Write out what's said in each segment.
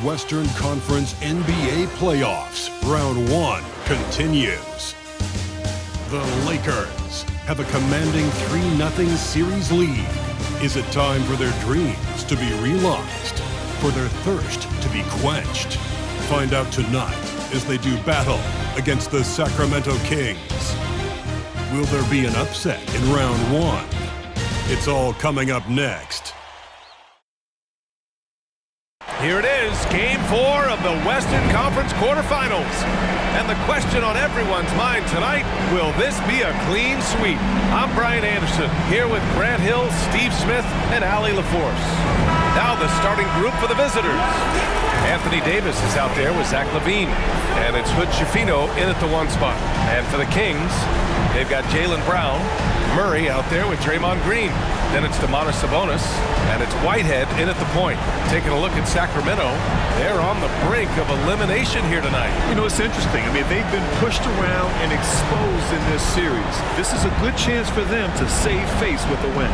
Western Conference NBA playoffs. Round 1 continues. The Lakers have a commanding 3-0 series lead. Is it time for their dreams to be realized? For their thirst to be quenched? Find out tonight as they do battle against the Sacramento Kings. Will there be an upset in round 1? It's all coming up next. Here it is, Game 4 of the Western Conference quarterfinals. And the question on everyone's mind tonight, will this be a clean sweep? I'm Brian Anderson, here with Grant Hill, Steve Smith, and Allie LaForce. Now the starting group for the visitors. Anthony Davis is out there with Zach LaVine. And it's Hood Schifino in at the 1 spot. And for the Kings, they've got Jaylen Brown, Murray out there with Draymond Green. Then it's Domantas Sabonis, and it's Whitehead in at the point. Taking a look at Sacramento, they're on the brink of elimination here tonight. You know, it's interesting. I mean, they've been pushed around and exposed in this series. This is a good chance for them to save face with a win.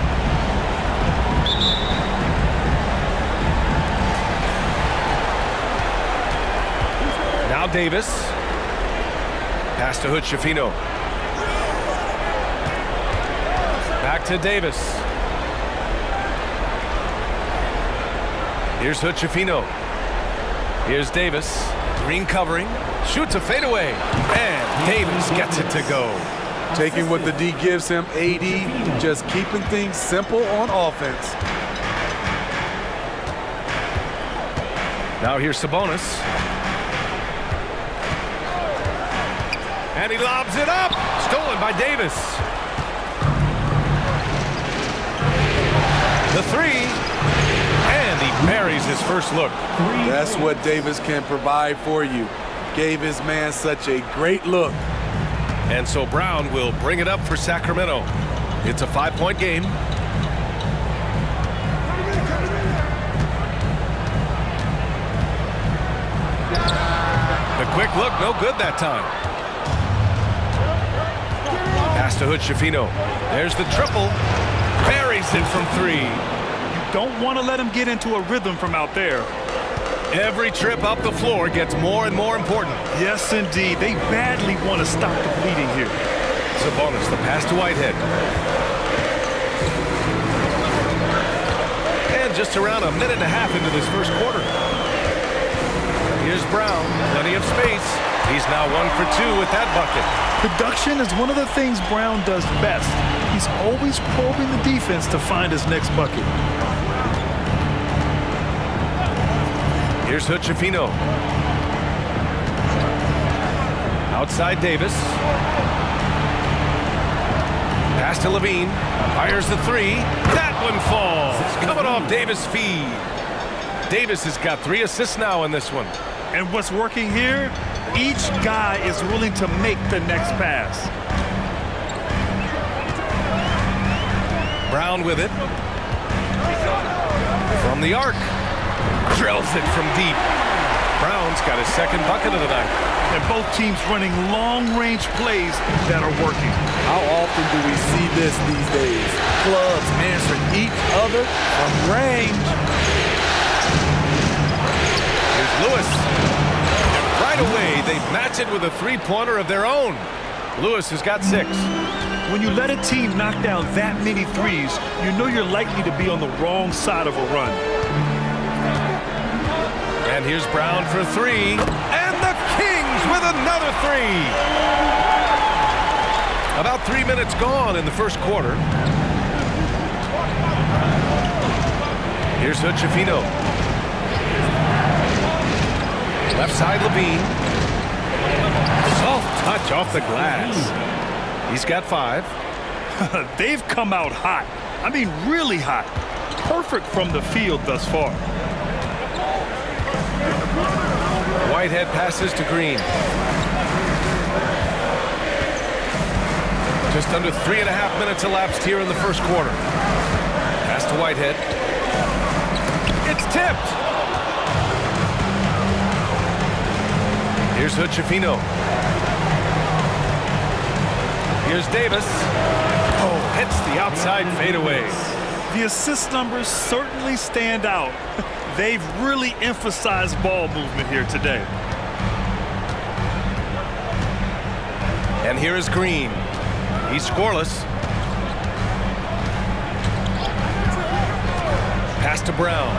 Now Davis. Pass to Hood Schifino. Back to Davis. Here's Hood Schifino. Here's Davis. Green covering. Shoots a fadeaway. And Davis gets it to go. Taking what the D gives him, AD, just keeping things simple on offense. Now here's Sabonis. And he lobs it up. Stolen by Davis. The 3. And he buries his first look. That's what Davis can provide for you. Gave his man such a great look. And so Brown will bring it up for Sacramento. It's a 5-point game. The quick look, no good that time. Pass to Hood Schifino. There's the triple. Buries it from 3. Don't want to let him get into a rhythm from out there. Every trip up the floor gets more and more important. Yes, indeed. They badly want to stop the bleeding here. Sabonis, the pass to Whitehead. And just around a minute and a half into this first quarter. Here's Brown, plenty of space. He's now 1 for 2 with that bucket. Production is one of the things Brown does best. He's always probing the defense to find his next bucket. Here's Hood Schifino. Outside Davis. Pass to LaVine. Fires the 3. That one falls. Coming off Davis' feed. Davis has got 3 assists now in this one. And what's working here? Each guy is willing to make the next pass. Brown with it. From the arc. Drills it from deep. Brown's got his second bucket of the night. And both teams running long-range plays that are working. How often do we see this these days? Clubs answering each other from range. Here's Lewis. And right away, they match it with a 3-pointer of their own. Lewis has got 6. When you let a team knock down that many threes, you know you're likely to be on the wrong side of a run. And here's Brown for 3. And the Kings with another 3. About 3 minutes gone in the first quarter. Here's Hood Schifino. Left side LaVine. Soft touch off the glass. He's got 5. They've come out hot. I mean, really hot. Perfect from the field thus far. Whitehead passes to Green. Just under 3.5 minutes elapsed here in the first quarter. Pass to Whitehead. It's tipped. Here's Hood Schifino. Here's Davis. Oh, hits the outside fadeaway. The assist numbers certainly stand out. They've really emphasized ball movement here today. And here is Green. He's scoreless. Pass to Brown.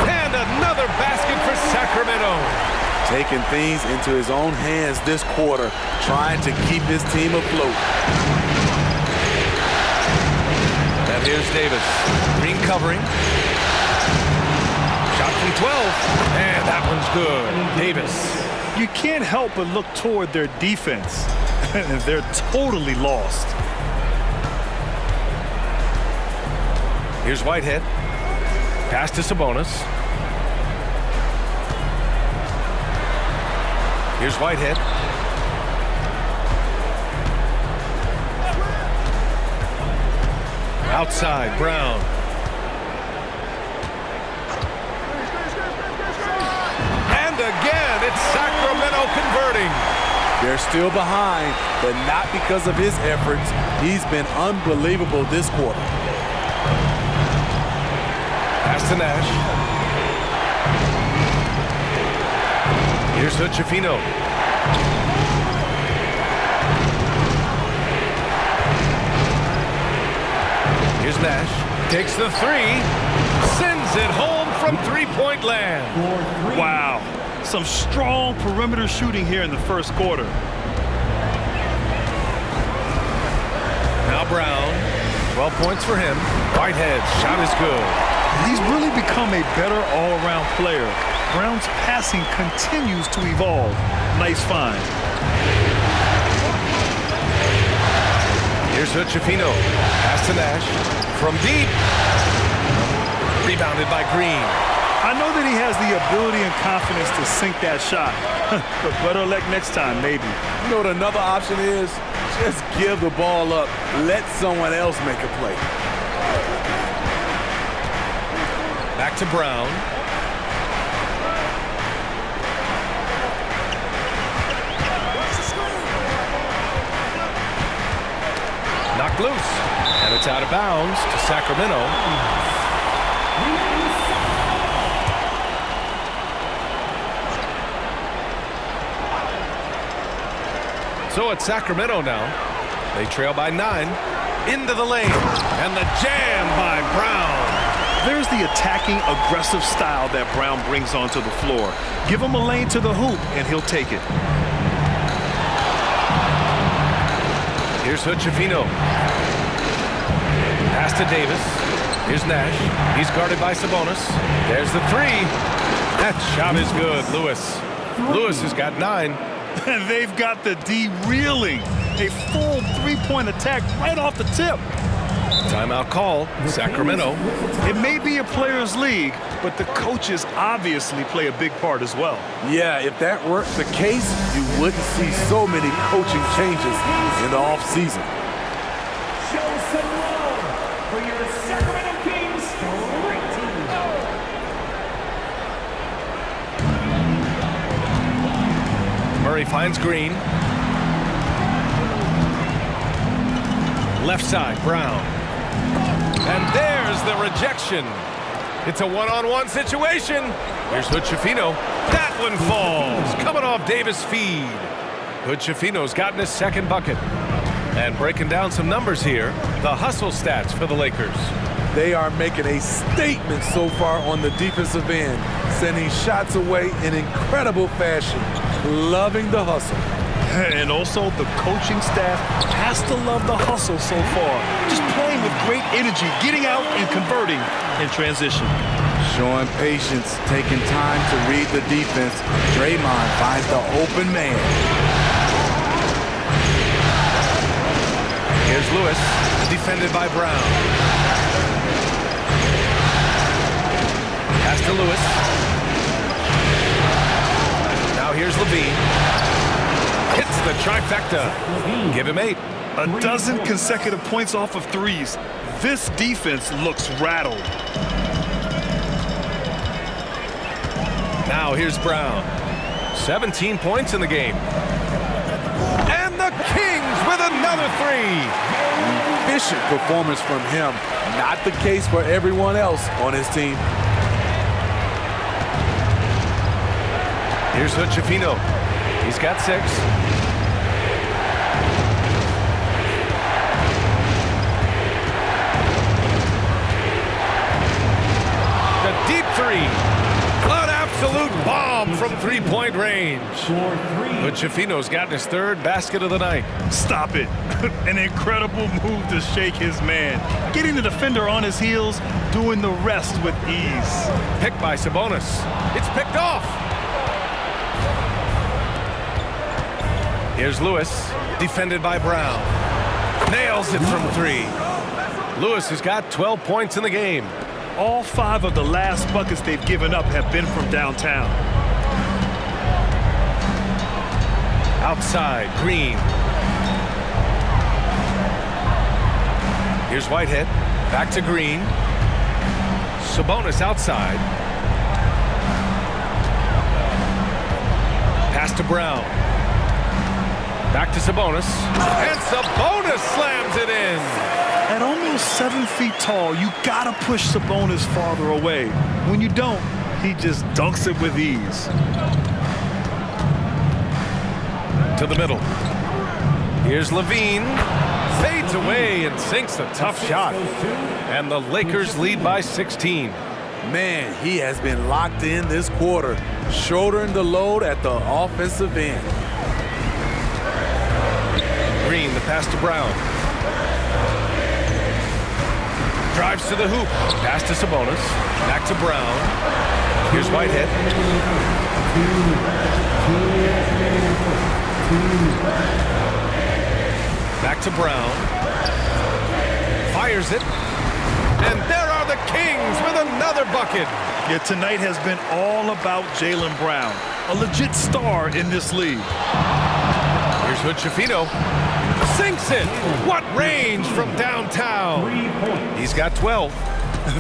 And another basket for Sacramento. Taking things into his own hands this quarter, trying to keep his team afloat. And here's Davis. Green covering. Shot from 12. And that one's good. Davis. You can't help but look toward their defense. They're totally lost. Here's Whitehead. Pass to Sabonis. Here's Whitehead. Outside, Brown. And again, it's Sacramento converting. They're still behind, but not because of his efforts. He's been unbelievable this quarter. Pass to Nash. Here's Hood-Schifino. Here's Nash. Takes the three. Sends it home from three-point land. Wow. Some strong perimeter shooting here in the first quarter. Now Brown. 12 points for him. Whitehead. Shot is good. He's really become a better all-around player. Brown's passing continues to evolve. Nice find. Here's Hood-Schifino. Pass to Nash. From deep. Rebounded by Green. I know that he has the ability and confidence to sink that shot. But better luck next time, maybe. You know what another option is? Just give the ball up. Let someone else make a play. Back to Brown. Knocked loose. And it's out of bounds to Sacramento. So it's Sacramento now. They trail by 9. Into the lane. And the jam by Brown. There's the attacking, aggressive style that Brown brings onto the floor. Give him a lane to the hoop, and he'll take it. Here's Hood-Schifino. Pass to Davis. Here's Nash. He's guarded by Sabonis. There's the three. That shot is good, Lewis. Lewis has got 9. They've got the D reeling. A full three-point attack right off the tip. Timeout call, Sacramento. It may be a players' league, but the coaches obviously play a big part as well. Yeah, if that weren't the case, you wouldn't see so many coaching changes in the offseason. Show some love for your Sacramento Kings great team. Murray finds Green. Left side, Brown. And there's the rejection. It's a one-on-one situation. Here's Hood-Schifino. That one falls. Coming off Davis' feed. Hood-Schifino's gotten his second bucket. And breaking down some numbers here, the hustle stats for the Lakers. They are making a statement so far on the defensive end, sending shots away in incredible fashion. Loving the hustle. And also, the coaching staff has to love the hustle so far. Just playing with great energy, getting out and converting in transition. Showing patience, taking time to read the defense. Draymond finds the open man. Here's Lewis, defended by Brown. Pass to Lewis. Now here's Levine. Hits the trifecta. Give him 8. A dozen consecutive points off of threes. This defense looks rattled. Now here's Brown. 17 points in the game. And the Kings with another 3. Efficient performance from him. Not the case for everyone else on his team. Here's Hood-Schifino. He's got 6. The deep 3. An absolute bomb from three-point range. Hood-Schifino's gotten his 3rd basket of the night. Stop it. An incredible move to shake his man. Getting the defender on his heels, doing the rest with ease. Picked by Sabonis. It's picked off. Here's Lewis, defended by Brown. Nails it from 3. Lewis has got 12 points in the game. All 5 of the last buckets they've given up have been from downtown. Outside, Green. Here's Whitehead, back to Green. Sabonis outside. Pass to Brown. Back to Sabonis. And Sabonis slams it in. At almost 7 feet tall, you gotta push Sabonis farther away. When you don't, he just dunks it with ease. To the middle. Here's Levine. Fades away and sinks a tough shot. And the Lakers lead by 16. Man, he has been locked in this quarter, shouldering the load at the offensive end. Green, the pass to Brown. Drives to the hoop. Pass to Sabonis. Back to Brown. Here's Whitehead. Back to Brown. Fires it. And there are the Kings with another bucket. Yeah, tonight has been all about Jaylen Brown, a legit star in this league. Here's Hood-Schifino. Sinks it. What range from downtown. He's got 12.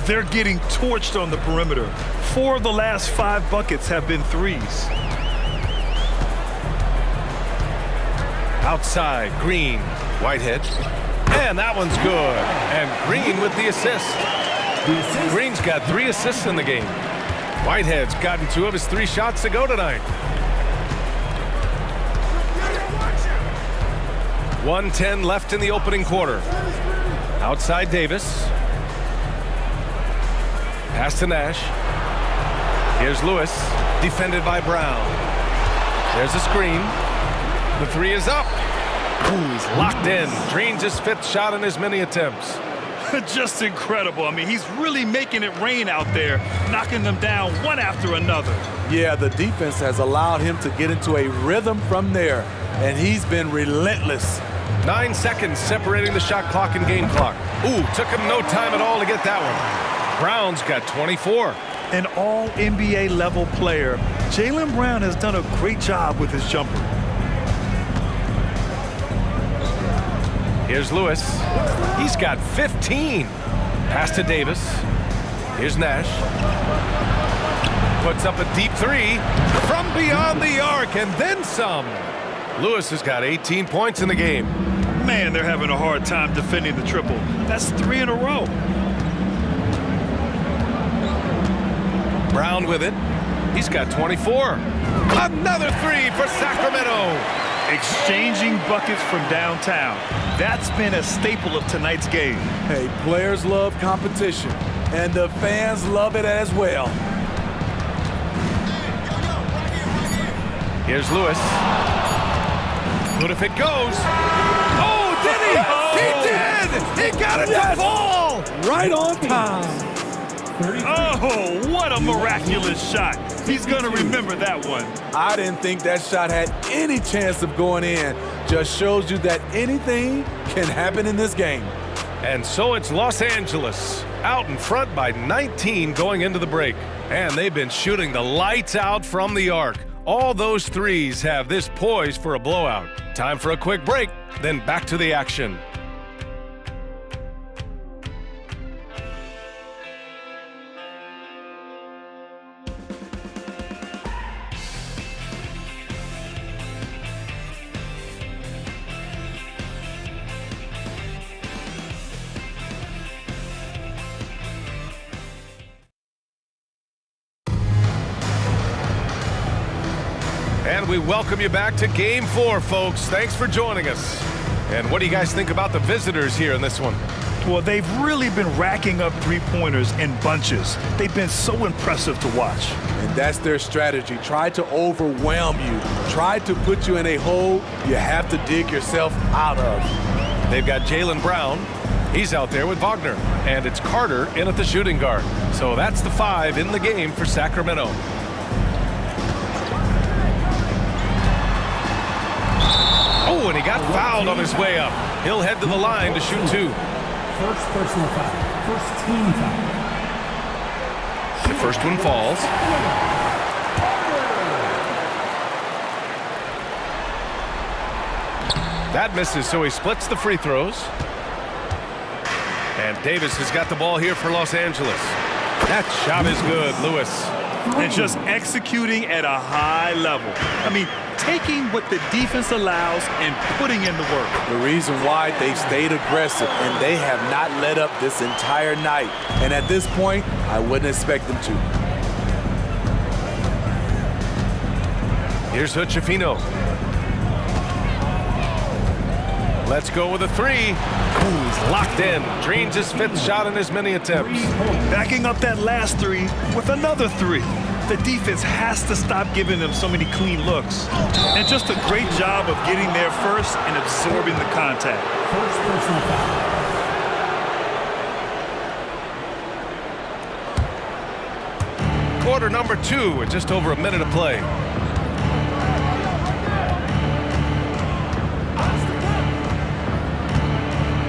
They're getting torched on the perimeter. 4 of the last 5 buckets have been threes. Outside, Green. Whitehead. And that one's good. And Green with the assist. Green's got 3 assists in the game. Whitehead's gotten 2 of his 3 shots to go tonight. 1:10 left in the opening quarter. Outside Davis. Pass to Nash. Here's Lewis, defended by Brown. There's a screen. The 3 is up. Ooh, he's locked in. Drains his 5th shot in as many attempts. Just incredible. I mean, he's really making it rain out there, knocking them down one after another. Yeah, the defense has allowed him to get into a rhythm from there, and he's been relentless. 9 seconds separating the shot clock and game clock. Ooh, took him no time at all to get that one. Brown's got 24. An all-NBA level player, Jaylen Brown has done a great job with his jumper. Here's Lewis. He's got 15. Pass to Davis. Here's Nash. Puts up a deep 3 from beyond the arc and then some. Lewis has got 18 points in the game. Man, they're having a hard time defending the triple. That's 3 in a row. Brown with it. He's got 24. Another 3 for Sacramento. Exchanging buckets from downtown. That's been a staple of tonight's game. Hey, players love competition, and the fans love it as well. Here's Lewis. What if it goes? Oh, did he? He did! He got it to fall! Right on time. Oh, what a miraculous shot. He's going to remember that one. I didn't think that shot had any chance of going in. Just shows you that anything can happen in this game. And so it's Los Angeles, out in front by 19 going into the break. And they've been shooting the lights out from the arc. All those threes have this poised for a blowout. Time for a quick break, then back to the action. And we welcome you back to Game 4, folks. Thanks for joining us. And what do you guys think about the visitors here in this one? Well, they've really been racking up three-pointers in bunches. They've been so impressive to watch. And that's their strategy. Try to overwhelm you. Try to put you in a hole you have to dig yourself out of. They've got Jaylen Brown. He's out there with Wagner. And it's Carter in at the shooting guard. So that's the 5 in the game for Sacramento. Oh, and he got fouled on his way up. He'll head to the line to shoot 2. First personal foul. First team foul. The first one falls. That misses, so he splits the free throws. And Davis has got the ball here for Los Angeles. That shot is good, Lewis. And just executing at a high level. I mean, taking what the defense allows and putting in the work. The reason why they've stayed aggressive and they have not let up this entire night. And at this point, I wouldn't expect them to. Here's Hood-Schifino. Let's go with a 3. Ooh, he's locked in. Drains his 5th shot in as many attempts. Backing up that last 3 with another 3. The defense has to stop giving them so many clean looks. And just a great job of getting there first and absorbing the contact. First personal foul. Quarter number 2 with just over a minute of play.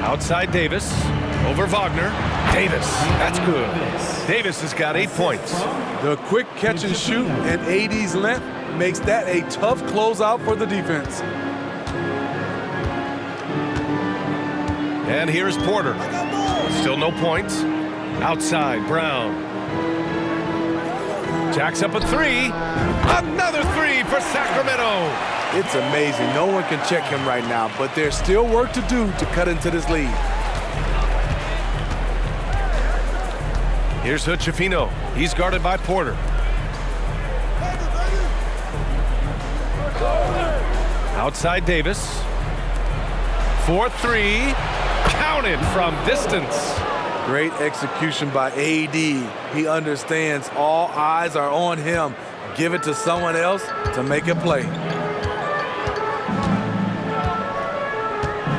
Outside Davis, over Wagner. Davis, that's good. Davis has got 8 points. The quick catch and shoot and AD's length makes that a tough closeout for the defense. And here's Porter. Still no points. Outside, Brown. Jacks up a 3. Another 3 for Sacramento. It's amazing. No one can check him right now, but there's still work to do to cut into this lead. Here's Hood-Schifino. He's guarded by Porter. Outside Davis. 4-3. Counted from distance. Great execution by AD. He understands all eyes are on him. Give it to someone else to make a play.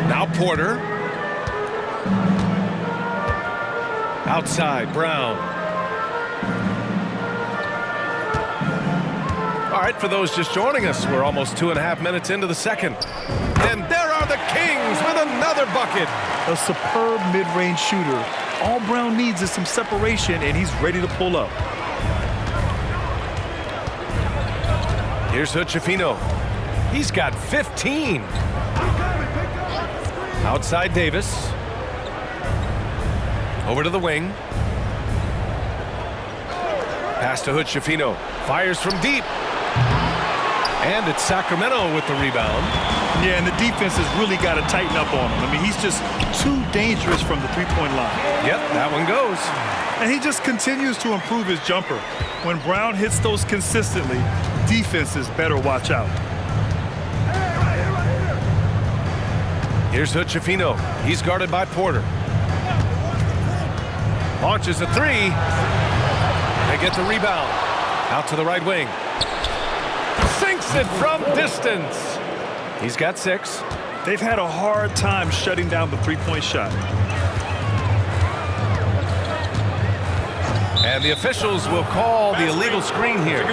Now Porter. Outside, Brown. All right, for those just joining us, we're almost 2.5 minutes into the second. And there are the Kings with another bucket. A superb mid-range shooter. All Brown needs is some separation, and he's ready to pull up. Here's Hood-Schifino. He's got 15. Outside Davis. Over to the wing. Pass to Hood-Schifino. Fires from deep. And it's Sacramento with the rebound. Yeah, and the defense has really got to tighten up on him. I mean, he's just too dangerous from the three-point line. Yep, that one goes. And he just continues to improve his jumper. When Brown hits those consistently, defenses better watch out. Here's Hood-Schifino. He's guarded by Porter. Launches a 3. They get the rebound. Out to the right wing. Sinks it from distance. He's got 6. They've had a hard time shutting down the three-point shot. And the officials will call the illegal screen here.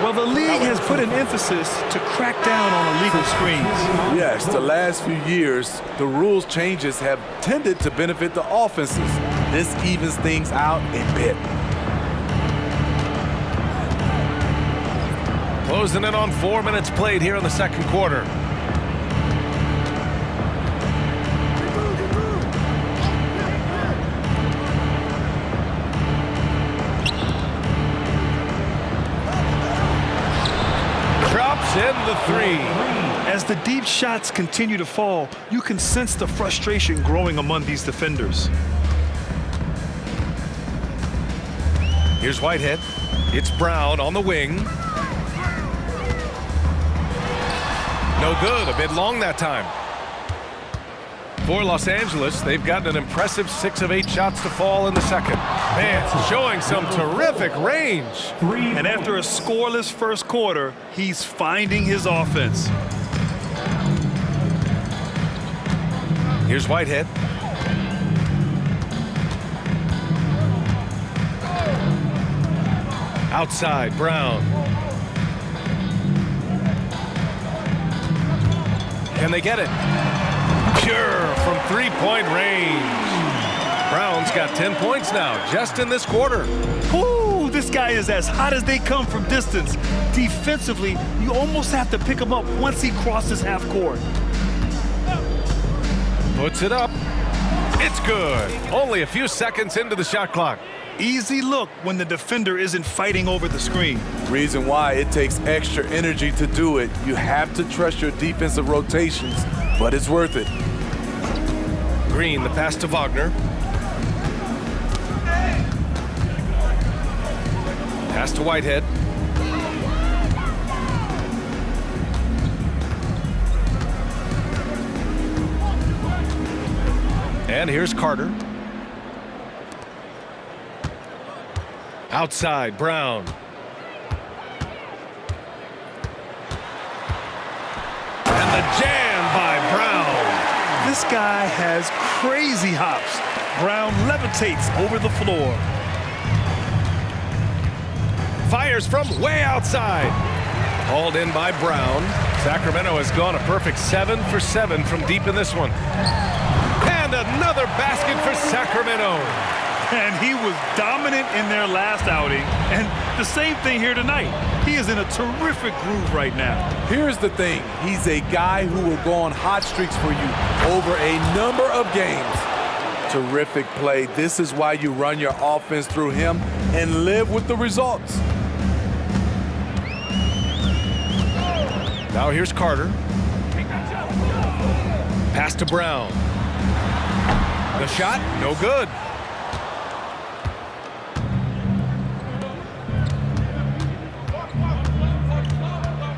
Well, the league has put an emphasis to crack down on illegal screens. Yes, the last few years, the rules changes have tended to benefit the offenses. This evens things out a bit. Closing in on 4 minutes played here in the second quarter. Drops in the 3. As the deep shots continue to fall, you can sense the frustration growing among these defenders. Here's Whitehead. It's Brown on the wing. No good, a bit long that time. For Los Angeles, they've gotten an impressive 6 of 8 shots to fall in the second. Man, showing some terrific range. And after a scoreless first quarter, he's finding his offense. Here's Whitehead. Outside, Brown. Can they get it? Pure from three-point range. Brown's got 10 points now, just in this quarter. Ooh, this guy is as hot as they come from distance. Defensively, you almost have to pick him up once he crosses half court. Puts it up. It's good. Only a few seconds into the shot clock. Easy look when the defender isn't fighting over the screen. Reason why it takes extra energy to do it. You have to trust your defensive rotations, but it's worth it. Green, the pass to Wagner. Pass to Whitehead. And here's Carter. Outside, Brown. And the jam by Brown. This guy has crazy hops. Brown levitates over the floor. Fires from way outside. Hauled in by Brown. Sacramento has gone a perfect 7 for 7 from deep in this one. And another basket for Sacramento. And he was dominant in their last outing. And the same thing here tonight. He is in a terrific groove right now. Here's the thing. He's a guy who will go on hot streaks for you over a number of games. Terrific play. This is why you run your offense through him and live with the results. Now here's Carter. Pass to Brown. The shot, no good.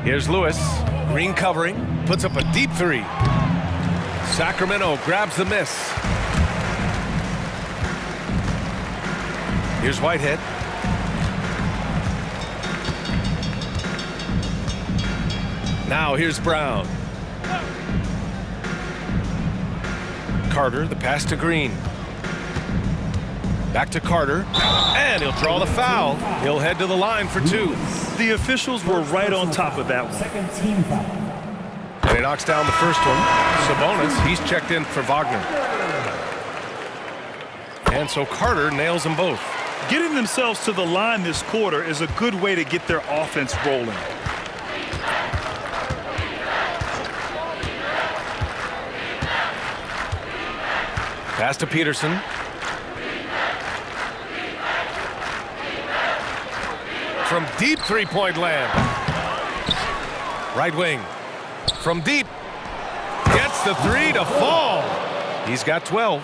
Here's Lewis. Green covering. Puts up a deep three. Sacramento grabs the miss. Here's Whitehead. Now here's Brown. Carter, the pass to Green. Back to Carter. And he'll draw the foul. He'll head to the line for 2. The officials were right on top of that one. Second team foul. And he knocks down the first one. Sabonis, he's checked in for Wagner. And so Carter nails them both. Getting themselves to the line this quarter is a good way to get their offense rolling. Pass to Peterson. From deep three-point land. Right wing. From deep. Gets the three to fall. He's got 12.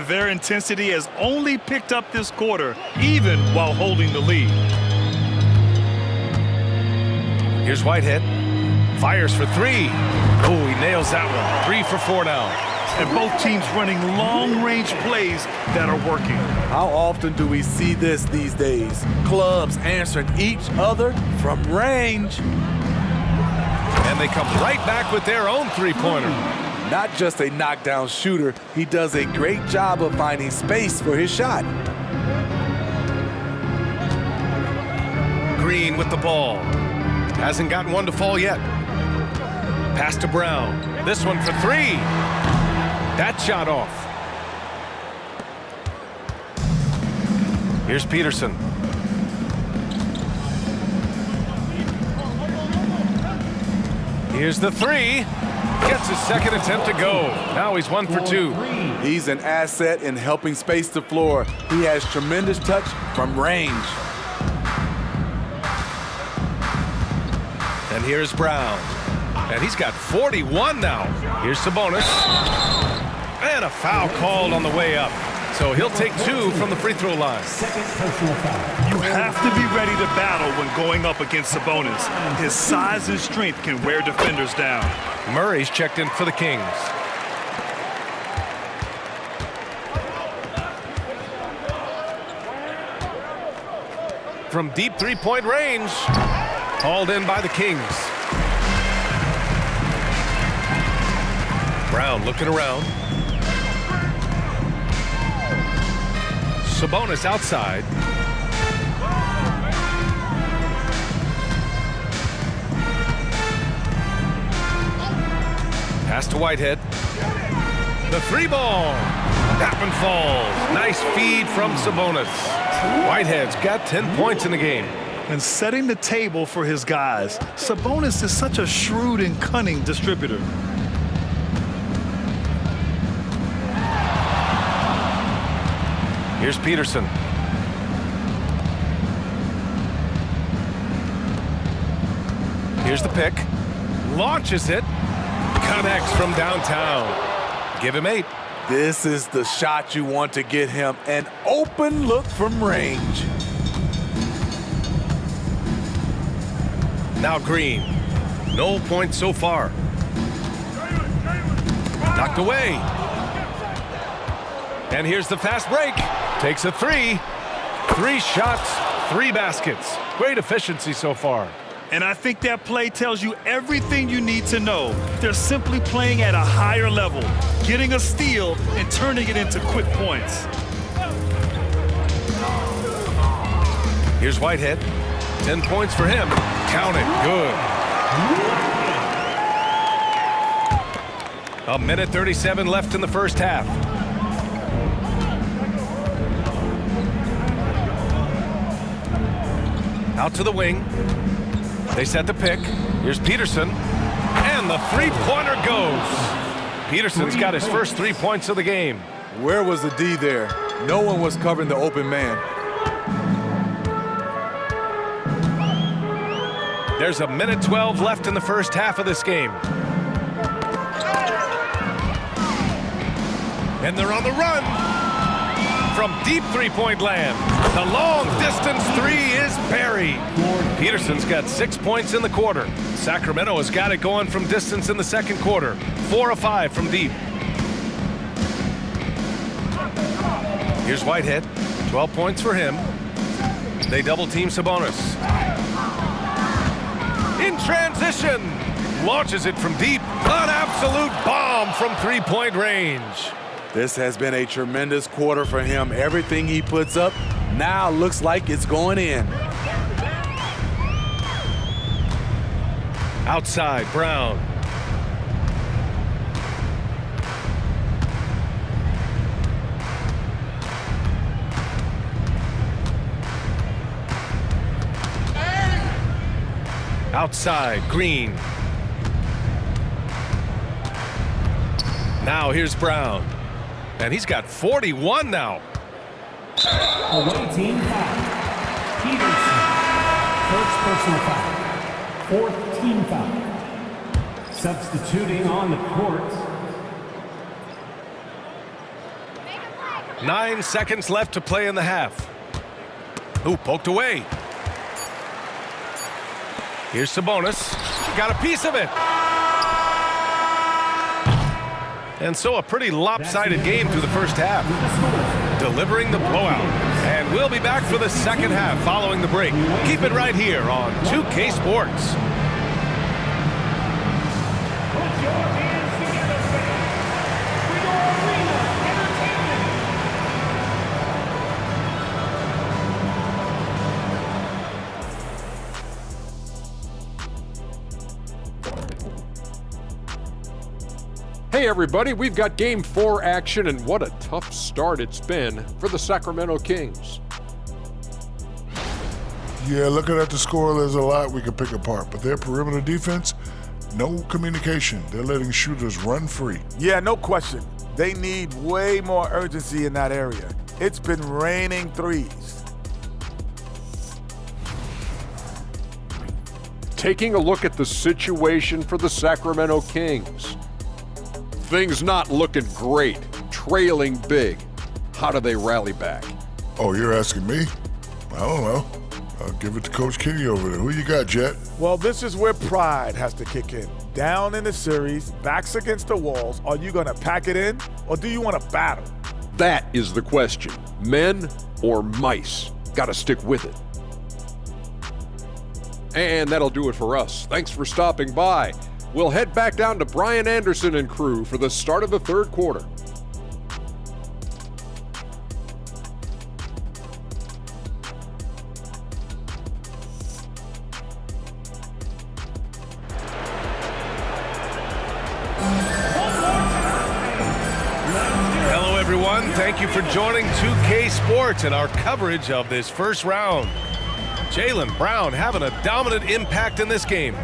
Their intensity has only picked up this quarter, even while holding the lead. Here's Whitehead. Fires for 3. Oh, he nails that one. 3 for 4 now. And both teams running long-range plays that are working. How often do we see this these days? Clubs answering each other from range. And they come right back with their own three-pointer. Not just a knockdown shooter, he does a great job of finding space for his shot. Green with the ball. Hasn't gotten one to fall yet. Pass to Brown. This one for 3. That shot off. Here's Peterson. Here's the 3. Gets his second attempt to go. Now he's 1 for 2. He's an asset in helping space the floor. He has tremendous touch from range. And here's Brown. And he's got 41 now. Here's Sabonis. And a foul called on the way up. So he'll take 2 from the free throw line. Second personal foul. You have to be ready to battle when going up against Sabonis. His size and strength can wear defenders down. Murray's checked in for the Kings. From deep three-point range, hauled in by the Kings. Brown looking around. Sabonis outside. Pass to Whitehead. The 3-ball. That one falls. Nice feed from Sabonis. Whitehead's got 10 points in the game. And setting the table for his guys. Sabonis is such a shrewd and cunning distributor. Here's Peterson. Here's the pick. Launches it. Connects from downtown. Give him 8. This is the shot you want to get him. An open look from range. Now Green. No points so far. Knocked away. And here's the fast break. Takes a 3. 3 shots, 3 baskets. Great efficiency so far. And I think that play tells you everything you need to know. They're simply playing at a higher level, getting a steal and turning it into quick points. Here's Whitehead. 10 points for him. Count it. Good. 1:37 left in the first half. Out to the wing. They set the pick. Here's Peterson. And the three-pointer goes. Peterson's got his first 3 points of the game. Where was the D there? No one was covering the open man. There's 1:12 left in the first half of this game. And they're on the run from deep three-point land. The long-distance 3 is buried. Peterson's got 6 points in the quarter. Sacramento has got it going from distance in the second quarter. 4 of 5 from deep. Here's Whitehead. 12 points for him. They double-team Sabonis. In transition. Launches it from deep. An absolute bomb from three-point range. This has been a tremendous quarter for him. Everything he puts up now looks like it's going in. Outside, Brown. Outside, Green. Now here's Brown. And he's got 41 now. Away team foul. Peterson. First personal foul. Fourth team foul. Substituting on the court. 9 seconds left to play in the half. Ooh, poked away. Here's Sabonis. Got a piece of it. And so a pretty lopsided game through the first half. Delivering the blowout. And we'll be back for the second half following the break. Keep it right here on 2K Sports. Put your hands together, fans, for your arena entertainment. Hey everybody, we've got Game 4 action, and what a tough start it's been for the Sacramento Kings. Yeah, looking at the score, there's a lot we could pick apart, but their perimeter defense, no communication. They're letting shooters run free. Yeah, no question. They need way more urgency in that area. It's been raining threes. Taking a look at the situation for the Sacramento Kings. Things not looking great, trailing big. How do they rally back? Oh, you're asking me? I don't know. I'll give it to Coach Kenny over there. Who you got, Jet? Well, this is where pride has to kick in. Down in the series, backs against the walls, are you going to pack it in or do you want to battle? That is the question. Men or mice? Got to stick with it. And that'll do it for us. Thanks for stopping by. We'll head back down to Brian Anderson and crew for the start of the third quarter. Hello, everyone. Thank you for joining 2K Sports and our coverage of this first round. Jaylen Brown having a dominant impact in this game.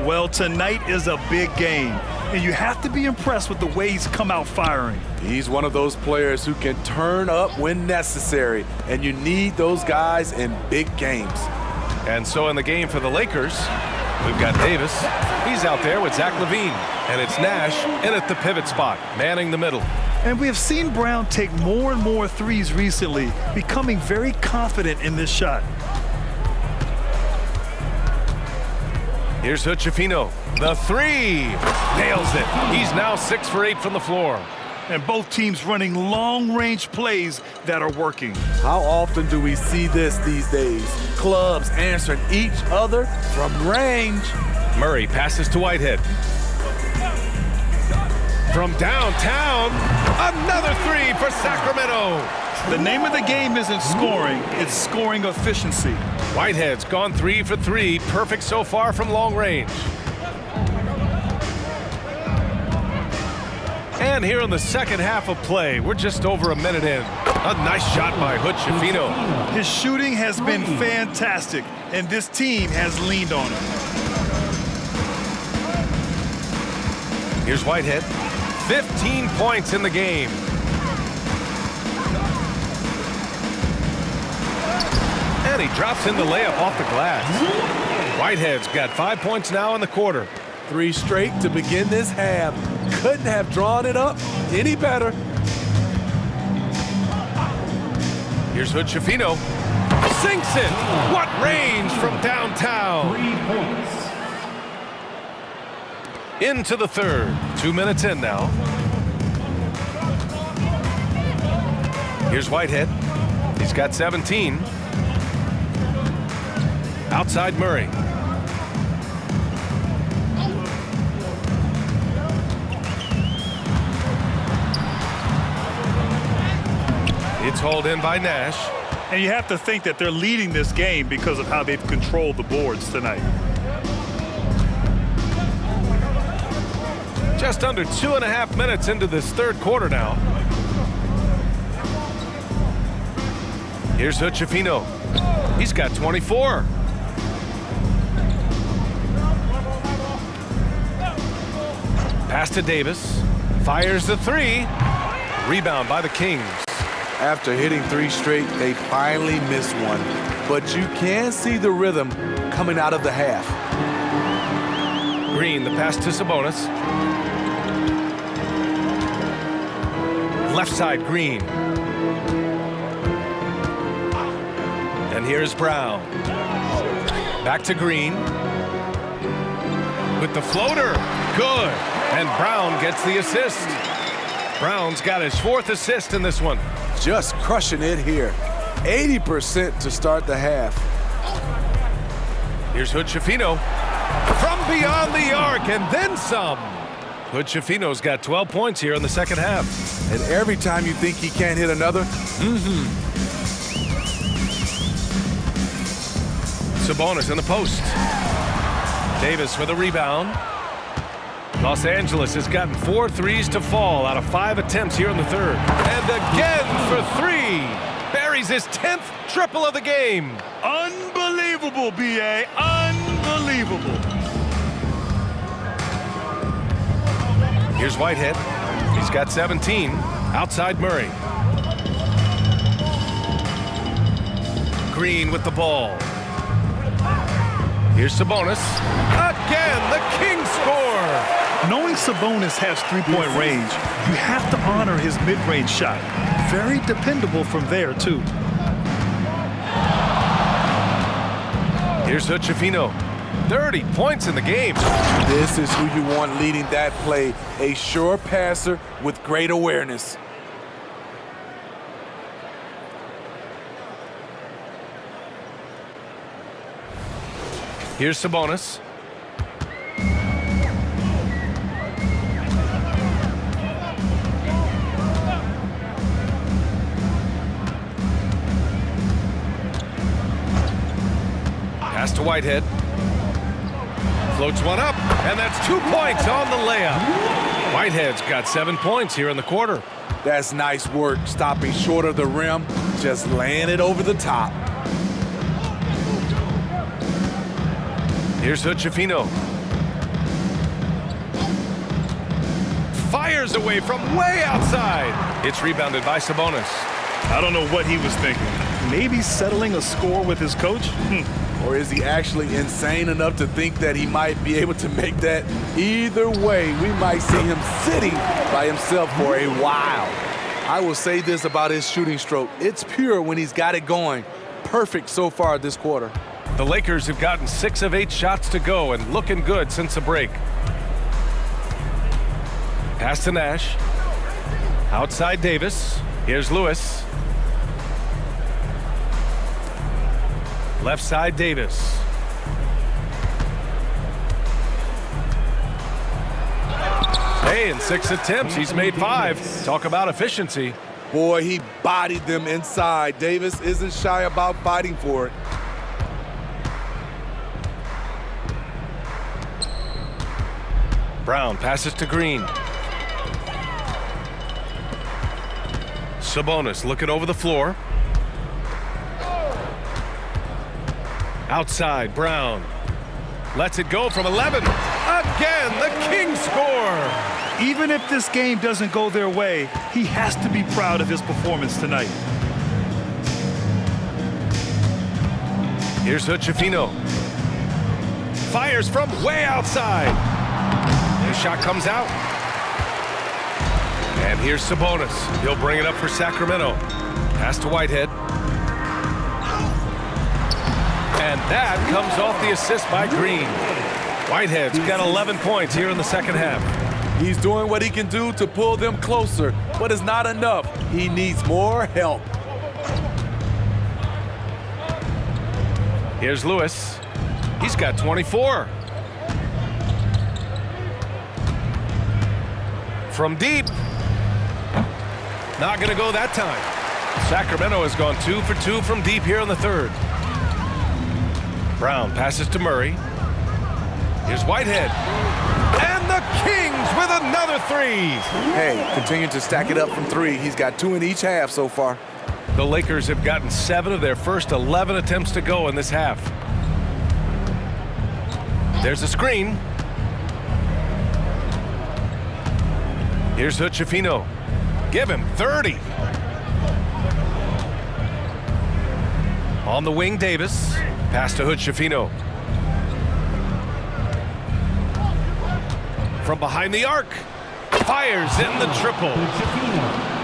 Well, tonight is a big game, and you have to be impressed with the way he's come out firing. He's one of those players who can turn up when necessary, and you need those guys in big games. And so in the game for the Lakers, we've got Davis. He's out there with Zach LaVine. And it's Nash in at the pivot spot, manning the middle. And we have seen Brown take more and more threes recently, becoming very confident in this shot. Here's Hood-Schifino. The three. Nails it. He's now 6 for 8 from the floor. And both teams running long-range plays that are working. How often do we see this these days? Clubs answering each other from range. Murray passes to Whitehead. From downtown, another three for Sacramento. The name of the game isn't scoring, it's scoring efficiency. Whitehead's gone 3 for 3, perfect so far from long range. And here in the second half of play, we're just over a minute in. A nice shot by Hood-Schifino. His shooting has been fantastic, and this team has leaned on him. Here's Whitehead. 15 points in the game. And he drops in the layup off the glass. Whitehead's got 5 points now in the quarter. 3 straight to begin this half. Couldn't have drawn it up any better. Here's Hood-Schifino. Sinks it. What range from downtown. 3 points. Into the third. 2 minutes in now. Here's Whitehead. He's got 17. Outside Murray. It's hauled in by Nash. And you have to think that they're leading this game because of how they've controlled the boards tonight. Just under 2.5 minutes into this third quarter now. Here's Hood-Schifino. He's got 24. Pass to Davis. Fires the three. Rebound by the Kings. After hitting 3 straight, they finally missed one. But you can see the rhythm coming out of the half. Green, the pass to Sabonis. Left side, Green. And here's Brown. Back to Green. With the floater. Good. And Brown gets the assist. Brown's got his 4th assist in this one. Just crushing it here. 80% to start the half. Here's Hood-Schifino. From beyond the arc and then some. Hood-Schifino's got 12 points here in the second half. And every time you think he can't hit another, Sabonis in the post. Davis with a rebound. Los Angeles has gotten 4 threes to fall out of 5 attempts here in the third. And again for 3. Buries his 10th triple of the game. Unbelievable, B.A. Unbelievable. Here's Whitehead. He's got 17. Outside Murray. Green with the ball. Here's Sabonis. Again, the Kings score. Knowing Sabonis has three-point range, you have to honor his mid-range shot. Very dependable from there, too. Here's Hood-Schifino. 30 points in the game. This is who you want leading that play. A sure passer with great awareness. Here's Sabonis. Pass to Whitehead. Floats one up, and that's 2 points on the layup. Whitehead's got 7 points here in the quarter. That's nice work, stopping short of the rim, just laying it over the top. Here's Hood-Schifino. Fires away from way outside. It's rebounded by Sabonis. I don't know what he was thinking. Maybe settling a score with his coach? Or is he actually insane enough to think that he might be able to make that? Either way, we might see him sitting by himself for a while. I will say this about his shooting stroke. It's pure when he's got it going. Perfect so far this quarter. The Lakers have gotten 6 of 8 shots to go and looking good since the break. Pass to Nash. Outside Davis. Here's Lewis. Left side Davis. Hey, in 6 attempts, he's made 5. Talk about efficiency. Boy, he bodied them inside. Davis isn't shy about fighting for it. Brown passes to Green. Sabonis looking over the floor. Outside, Brown. Lets it go from 11. Again, the Kings score. Even if this game doesn't go their way, he has to be proud of his performance tonight. Here's Hood-Schifino. Fires from way outside. The shot comes out. And here's Sabonis. He'll bring it up for Sacramento. Pass to Whitehead. And that comes off the assist by Green. Whitehead's got 11 points here in the second half. He's doing what he can do to pull them closer, but it's not enough. He needs more help. Here's Lewis. He's got 24. From deep. Not going to go that time. Sacramento has gone 2 for 2 from deep here in the third. Brown passes to Murray. Here's Whitehead. And the Kings with another 3. Hey, continue to stack it up from 3. He's got 2 in each half so far. The Lakers have gotten 7 of their first 11 attempts to go in this half. There's a screen. Here's Hood-Schifino. Give him 30. On the wing, Davis. Pass to Hood-Schifino. From behind the arc. Fires in the triple.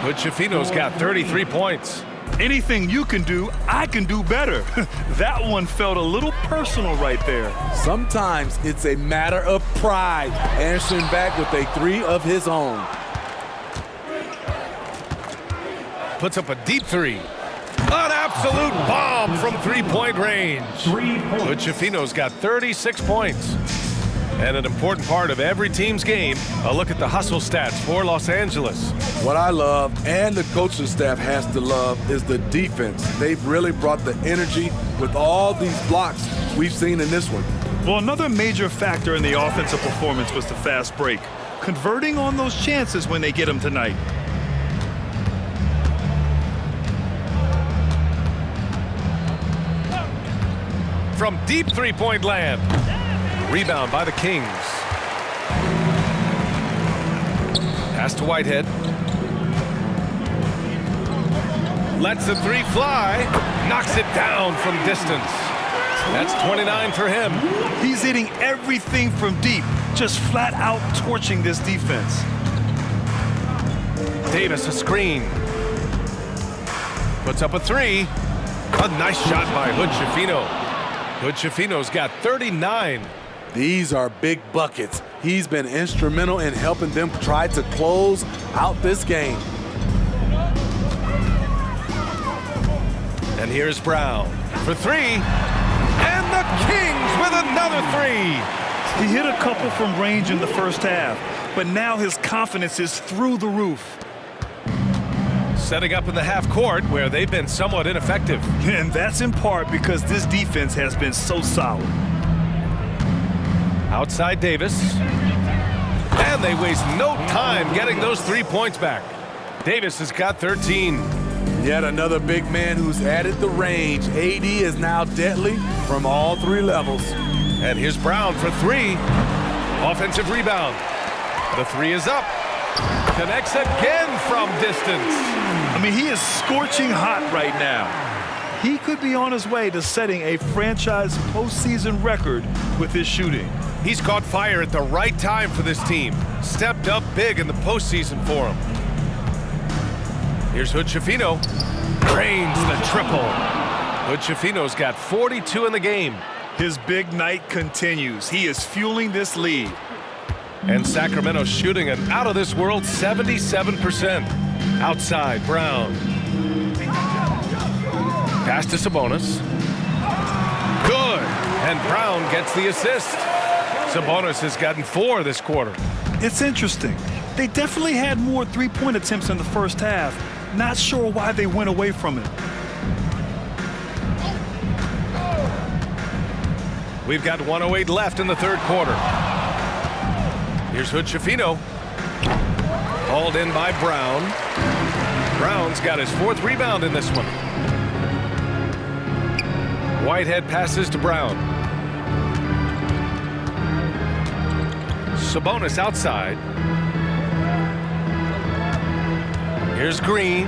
Hood-Schifino's got 33 points. Anything you can do, I can do better. That one felt a little personal right there. Sometimes it's a matter of pride, answering back with a 3 of his own. Puts up a deep 3. An absolute bomb from three-point range. Hood-Schifino's got 36 points. And an important part of every team's game, a look at the hustle stats for Los Angeles. What I love, and the coaching staff has to love, is the defense. They've really brought the energy with all these blocks we've seen in this one. Well, another major factor in the offensive performance was the fast break. Converting on those chances when they get them tonight. From deep three-point land. Rebound by the Kings. Pass to Whitehead. Lets the 3 fly. Knocks it down from distance. That's 29 for him. He's hitting everything from deep, just flat out torching this defense. Davis a screen. Puts up a three. A nice shot by Hood-Schifino. Hood-Schifino's got 39. These are big buckets. He's been instrumental in helping them try to close out this game. And here's Brown for three. And the Kings with another three. He hit a couple from range in the first half, but now his confidence is through the roof. Setting up in the half court where they've been somewhat ineffective. And that's in part because this defense has been so solid. Outside Davis. And they waste no time getting those 3 points back. Davis has got 13. Yet another big man who's added the range. AD is now deadly from all 3 levels. And here's Brown for three. Offensive rebound. The three is up. Connects again from distance. I mean, he is scorching hot right now. He could be on his way to setting a franchise postseason record with his shooting. He's caught fire at the right time for this team. Stepped up big in the postseason for him. Here's Hood-Schifino. Drains the triple. Hood-Schifino's got 42 in the game. His big night continues. He is fueling this lead. And Sacramento shooting an out-of-this-world 77%. Outside, Brown. Pass to Sabonis. Good. And Brown gets the assist. Sabonis has gotten 4 this quarter. It's interesting. They definitely had more three-point attempts in the first half. Not sure why they went away from it. We've got 1:08 left in the third quarter. Here's Hood-Schifino. Hauled in by Brown. Brown's got his 4th rebound in this one. Whitehead passes to Brown. Sabonis outside. Here's Green.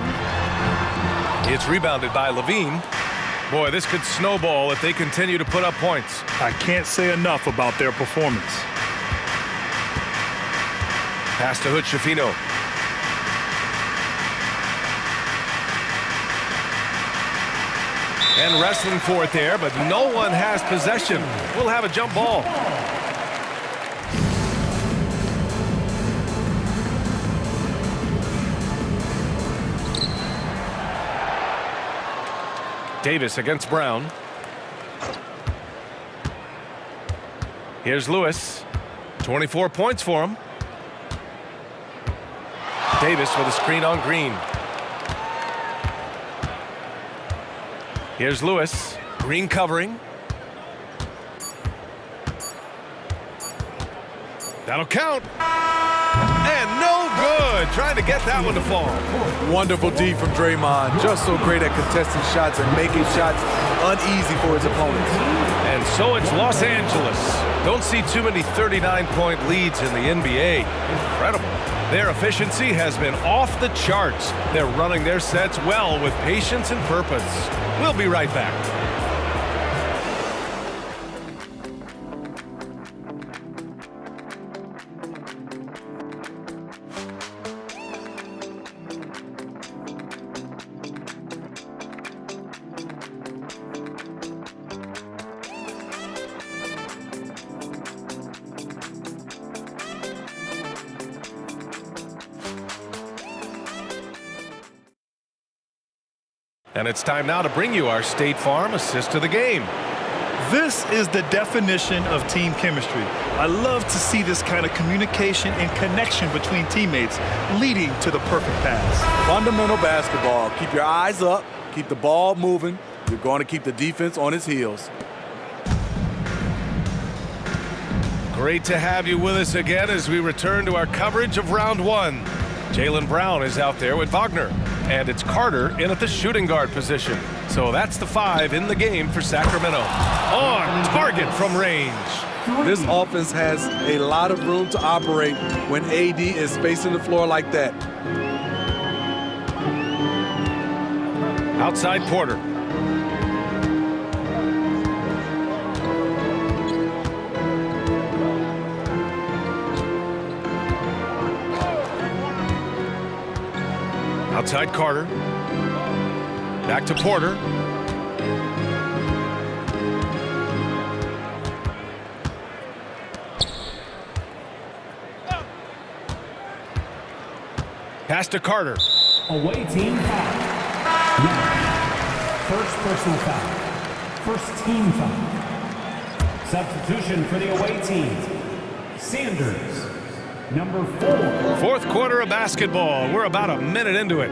It's rebounded by Levine. Boy, this could snowball if they continue to put up points. I can't say enough about their performance. Pass to Hood-Schifino. And wrestling for it there, but no one has possession. We'll have a jump ball. Davis against Brown. Here's Lewis. 24 points for him. Davis with a screen on Green. Here's Lewis. Green covering. That'll count. And no good. Trying to get that one to fall. Wonderful D from Draymond. Just so great at contesting shots and making shots uneasy for his opponents. And so it's Los Angeles. Don't see too many 39-point leads in the NBA. Incredible. Their efficiency has been off the charts. They're running their sets well with patience and purpose. We'll be right back. And it's time now to bring you our State Farm assist of the game. This is the definition of team chemistry. I love to see this kind of communication and connection between teammates leading to the perfect pass. Fundamental basketball. Keep your eyes up. Keep the ball moving. You're going to keep the defense on its heels. Great to have you with us again as we return to our coverage of round one. Jaylen Brown is out there with Wagner, and it's Carter in at the shooting guard position. So that's the 5 in the game for Sacramento. On target from range. This offense has a lot of room to operate when AD is spacing the floor like that. Outside Porter. Outside Carter. Back to Porter. Pass to Carter. Away team foul. First personal foul. First team foul. Substitution for the away team. Sanders, number 4. Fourth quarter of basketball. We're about a minute into it.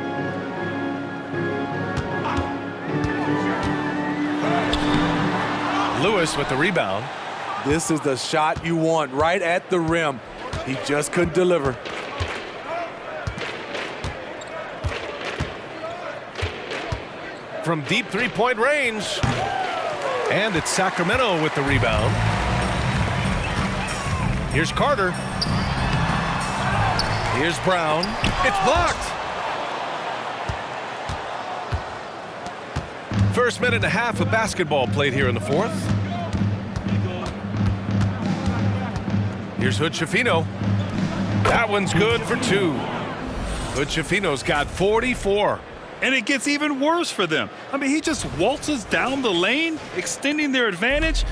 Lewis with the rebound. This is the shot you want, right at the rim. He just couldn't deliver. From deep three-point range. And it's Sacramento with the rebound. Here's Carter. Here's Brown. It's blocked. First minute and a half of basketball played here in the fourth. Here's Hood-Schifino. That one's good for 2. Hood-Schifino's got 44. And it gets even worse for them. I mean, he just waltzes down the lane, extending their advantage.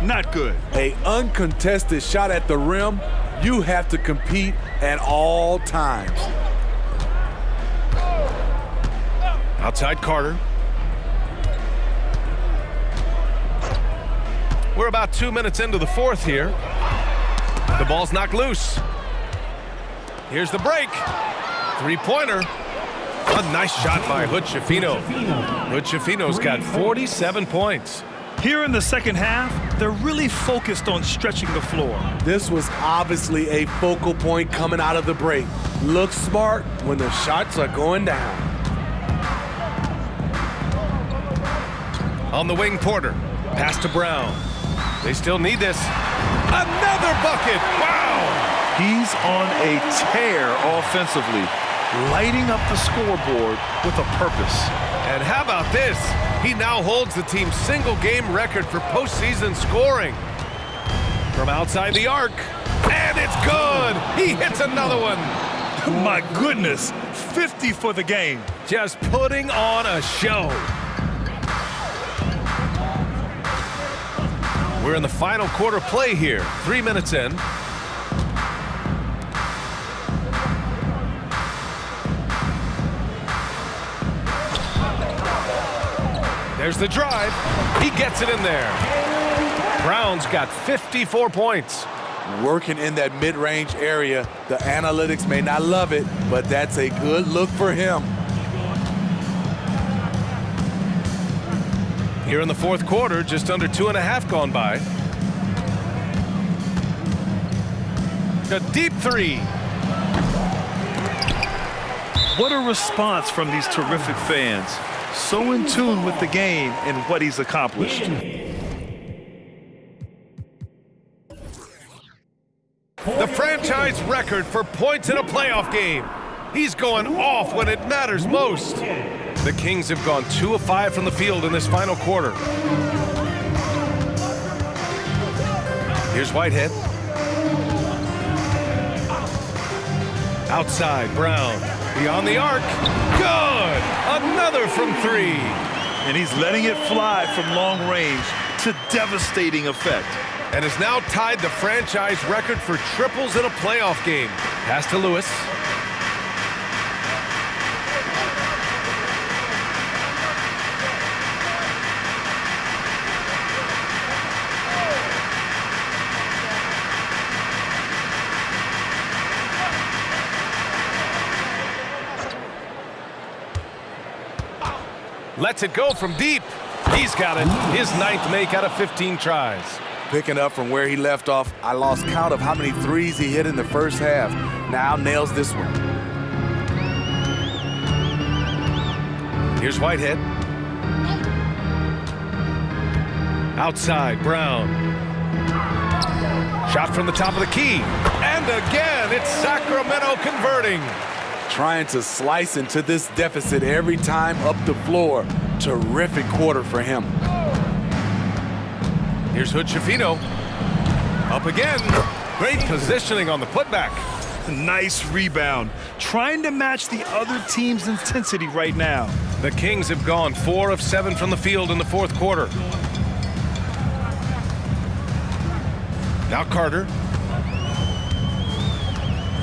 Not good. An uncontested shot at the rim, you have to compete at all times. Outside Carter. We're about 2 minutes into the fourth here. The ball's knocked loose. Here's the break. Three-pointer. A nice shot by Hood-Schifino. Hood-Schifino's got 47 points. Here in the second half, they're really focused on stretching the floor. This was obviously a focal point coming out of the break. Look smart when the shots are going down. On the wing, Porter. Pass to Brown. They still need this. Another bucket! Wow! He's on a tear offensively, lighting up the scoreboard with a purpose. And how about this? He now holds the team's single-game record for postseason scoring. From outside the arc, and it's good! He hits another one! My goodness, 50 for the game. Just putting on a show. We're in the final quarter play here, 3 minutes in. There's the drive. He gets it in there. Brown's got 54 points. Working in that mid-range area. The analytics may not love it, but that's a good look for him. Here in the fourth quarter, just under 2.5 gone by. The deep three. What a response from these terrific fans. So in tune with the game and what he's accomplished. The franchise record for points in a playoff game. He's going off when it matters most. The Kings have gone 2 of 5 from the field in this final quarter. Here's Whitehead. Outside, Brown. Beyond the arc. Good! Another from 3. And he's letting it fly from long range to devastating effect. And has now tied the franchise record for triples in a playoff game. Pass to Lewis. Lets it go from deep. He's got it. His 9th make out of 15 tries. Picking up from where he left off, I lost count of how many threes he hit in the first half. Now nails this one. Here's Whitehead. Outside, Brown. Shot from the top of the key. And again, it's Sacramento converting. Trying to slice into this deficit every time up the floor. Terrific quarter for him. Here's Hood-Schifino. Up again. Great positioning on the putback. Nice rebound. Trying to match the other team's intensity right now. The Kings have gone 4 of 7 from the field in the fourth quarter. Now Carter.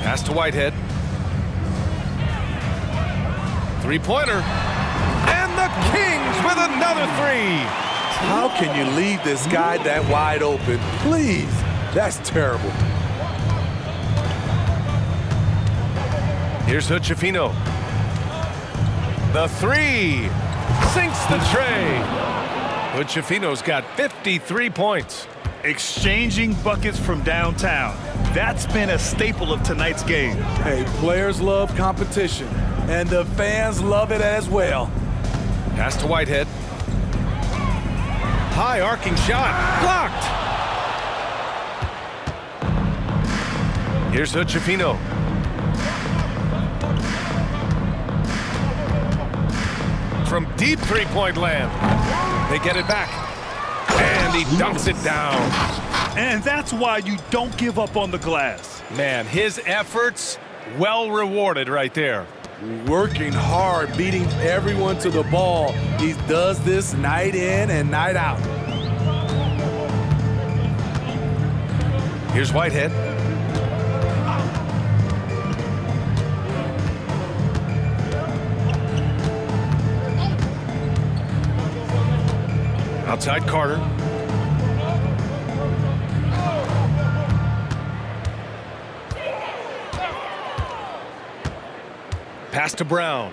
Pass to Whitehead. Three-pointer. And the Kings with another three. How can you leave this guy that wide open? Please, that's terrible. Here's Hood-Schifino. The three. Sinks the tray. Hood-Schifino's got 53 points. Exchanging buckets from downtown. That's been a staple of tonight's game. Hey, players love competition, and the fans love it as well. Pass to Whitehead. High arcing shot. Blocked. Here's Hood-Schifino. From deep three-point land. They get it back. And he dunks it down. And that's why you don't give up on the glass. Man, his efforts well rewarded right there. Working hard, beating everyone to the ball. He does this night in and night out. Here's Whitehead. Outside Carter. Pass to Brown.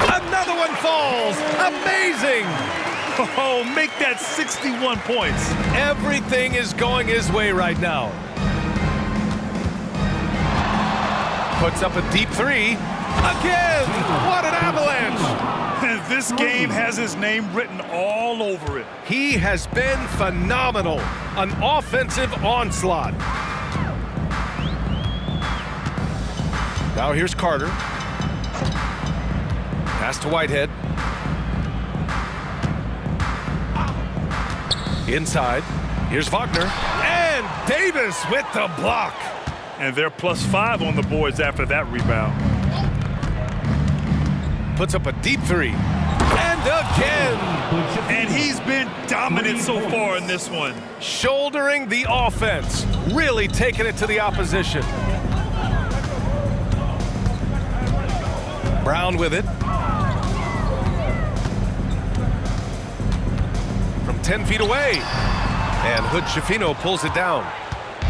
Another one falls. Amazing. Oh, make that 61 points. Everything is going his way right now. Puts up a deep three. Again. What an avalanche. This game has his name written all over it. He has been phenomenal. An offensive onslaught. Now here's Carter. Pass to Whitehead. Inside. Here's Wagner. And Davis with the block. And they're +5 on the boards after that rebound. Puts up a deep three. And again. And he's been dominant so far in this one. Shouldering the offense. Really taking it to the opposition. Brown with it. From 10 feet away. And Hood-Schifino pulls it down.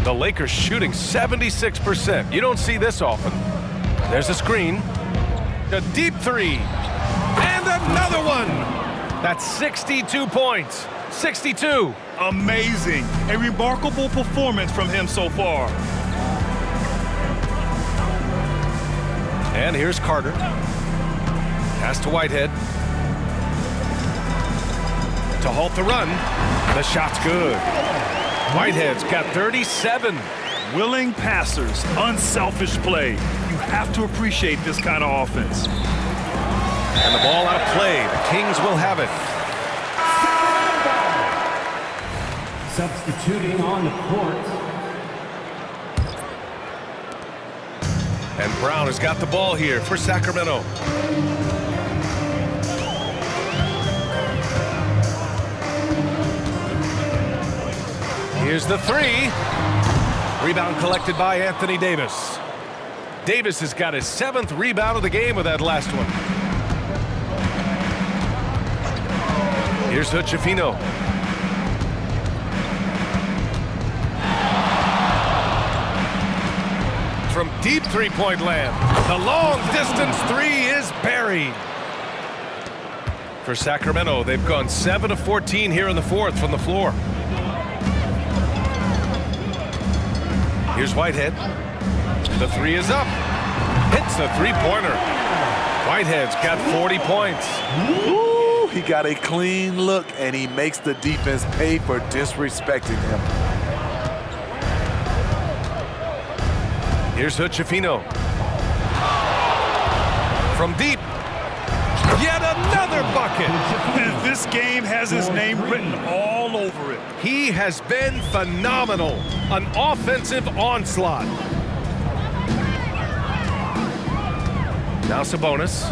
The Lakers shooting 76%. You don't see this often. There's a screen. A deep three. And another one. That's 62 points. 62. Amazing. A remarkable performance from him so far. And here's Carter. Pass to Whitehead. To halt the run. The shot's good. Whitehead's got 37. Willing passers, unselfish play. You have to appreciate this kind of offense. And the ball out of play. The Kings will have it. Substituting on the court. And Brown has got the ball here for Sacramento. Here's the three. Rebound collected by Anthony Davis. Davis has got his 7th rebound of the game with that last one. Here's Hood-Schifino. From deep three-point land, the long-distance three is buried. For Sacramento, they've gone 7 of 14 here in the fourth from the floor. Here's Whitehead. The three is up. Hits the three-pointer. Whitehead's got 40 points. Ooh, he got a clean look, and he makes the defense pay for disrespecting him. Here's Hood-Schifino. From deep. Yet another bucket. And this game has his name written all over it. He has been phenomenal. An offensive onslaught. Now Sabonis.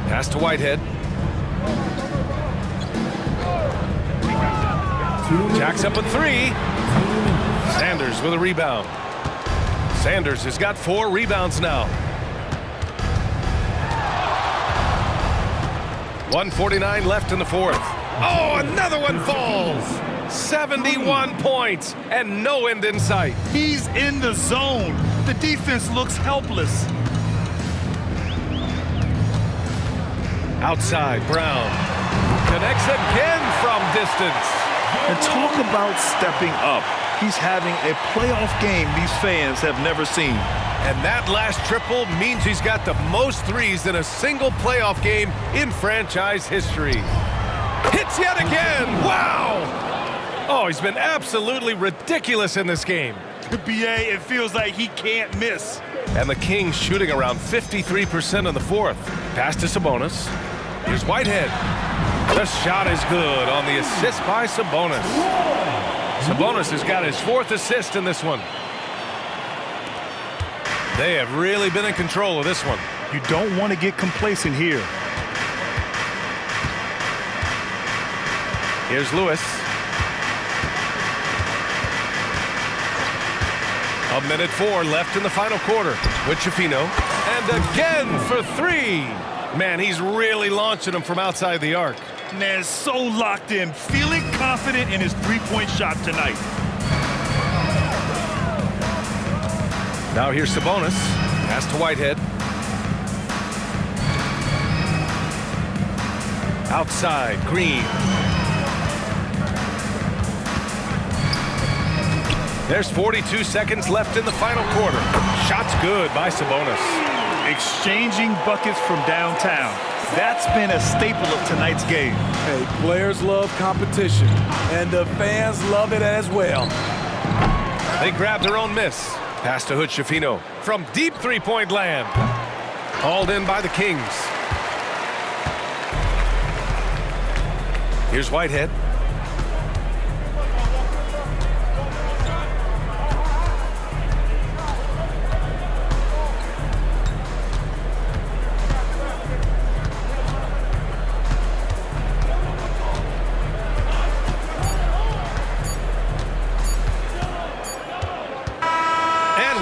Pass to Whitehead. Jacks up a three. Sanders with a rebound. Sanders has got 4 rebounds now. 1:49 left in the fourth. Oh, another one falls. 71 points and no end in sight. He's in the zone. The defense looks helpless. Outside, Brown connects again from distance. And talk about stepping up. He's having a playoff game these fans have never seen. And that last triple means he's got the most threes in a single playoff game in franchise history. Hits yet again. Wow. Oh, he's been absolutely ridiculous in this game. BA, it feels like he can't miss. And the Kings shooting around 53% in the fourth. Pass to Sabonis. Here's Whitehead. The shot is good on the assist by Sabonis. Sabonis has got his 4th assist in this one. They have really been in control of this one. You don't want to get complacent here. Here's Lewis. A minute 4 left in the final quarter with Schifino. And again for 3. Man, he's really launching them from outside the arc. Man, so locked in, feeling confident in his three-point shot tonight. Now here's Sabonis. Pass to Whitehead. Outside, Green. There's 42 seconds left in the final quarter. Shot's good by Sabonis. Exchanging buckets from downtown. That's been a staple of tonight's game. Hey, players love competition, and the fans love it as well. They grab their own miss. Pass to Hood Schifino from deep three-point land. Hauled in by the Kings. Here's Whitehead.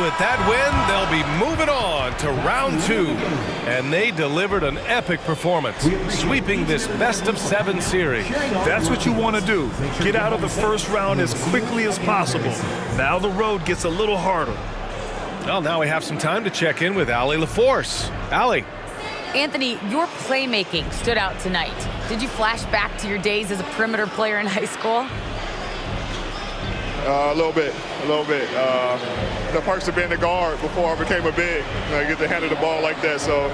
With that win, they'll be moving on to round 2. And they delivered an epic performance, sweeping this best-of-7 series. That's what you want to do. Get out of the first round as quickly as possible. Now the road gets a little harder. Well, now we have some time to check in with Allie LaForce. Allie. Anthony, your playmaking stood out tonight. Did you flash back to your days as a perimeter player in high school? A little bit. The perks of being a guard before I became a big. I get to handle the ball like that. So,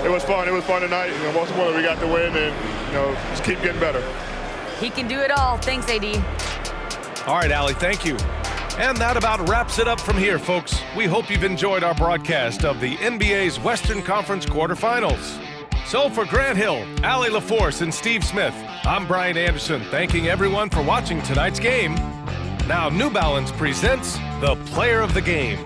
it was fun. It was fun tonight. Most importantly, we got the win, and just keep getting better. He can do it all. Thanks, AD. All right, Allie, thank you. And that about wraps it up from here, folks. We hope you've enjoyed our broadcast of the NBA's Western Conference quarterfinals. So for Grant Hill, Allie LaForce, and Steve Smith, I'm Brian Anderson, thanking everyone for watching tonight's game. Now New Balance presents the Player of the Game.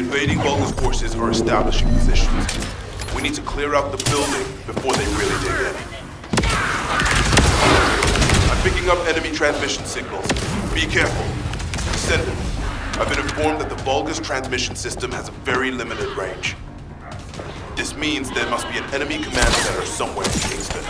invading Vulgus forces are establishing positions. We need to clear out the building before they really dig in. I'm picking up enemy transmission signals. Be careful. Descendant, I've been informed that the Vulgus transmission system has a very limited range. This means there must be an enemy command center somewhere in Kingston.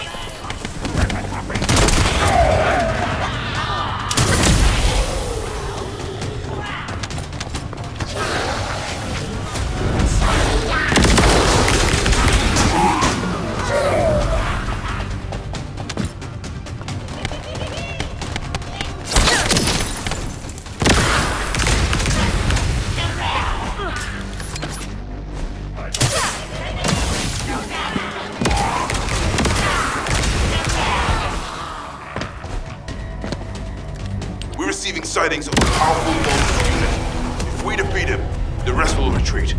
Sightings of a powerful Vulgus unit. If we defeat him, the rest will retreat.